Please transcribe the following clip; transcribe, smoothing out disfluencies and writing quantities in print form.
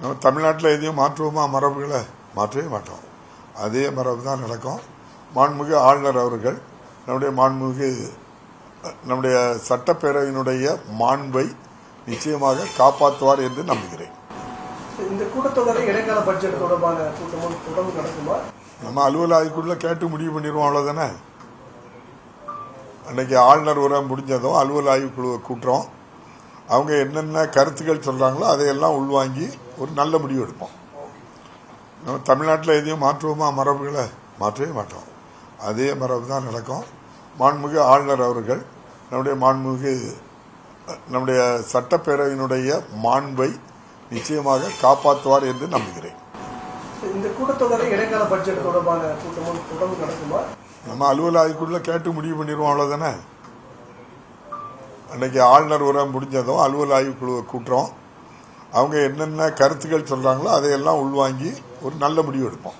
நம்ம தமிழ்நாட்டில் எதையும் மாற்றுவோமா? மரபுகளை மாற்றவே மாட்டோம். அதே மரபு தான் நடக்கும். மாண்புமிகு ஆளுநர் அவர்கள் நம்முடைய சட்டப்பேரவையினுடைய மாண்பை நிச்சயமாக காப்பாற்றுவார் என்று நம்புகிறேன். இந்த கூட்டத்தொடரை இடைக்கால பட்ஜெட் தொடர்பான கூட்டமும் தொடர்ந்து நடக்குமா? நம்ம அலுவல் ஆய்வுக்குள்ள கேட்டு முடிவு பண்ணிடுவோம், அவ்வளோதானே. அன்னைக்கு ஆளுநர் உரை முடிஞ்சதும் அலுவல் ஆய்வுக்குழுவை கூட்டுறோம். அவங்க என்னென்ன கருத்துக்கள் சொல்கிறாங்களோ அதையெல்லாம் உள்வாங்கி ஒரு நல்ல முடிவு எடுப்போம். நம்ம தமிழ்நாட்டில் எதையும் மாற்றுவோமா? மரபுகளை மாற்றவே மாட்டோம். அதே மரபு தான் நடக்கும். மாண்புமிகு ஆளுநர் அவர்கள் நம்முடைய சட்டப்பேரவையினுடைய மாண்பை நிச்சயமாக காப்பாற்றுவார் என்று நம்புகிறேன். இந்த கூட்டத்தொடரை இடைக்கால பட்ஜெட் தொடர்பான கூட்டமும் தொடர்ந்து நடக்குமா? நம்ம அலுவல் ஆய்வுக்குள்ள கேட்டு முடிவு பண்ணிடுவோம், அவ்வளோதானே. அன்னைக்கு ஆளுநர் உரை முடிஞ்சதும் அலுவல் ஆய்வுக்குழுவை கூட்டுறோம். அவங்க என்னென்ன கருத்துக்கள் சொல்கிறாங்களோ அதையெல்லாம் உள்வாங்கி ஒரு நல்ல முடிவு எடுப்போம்.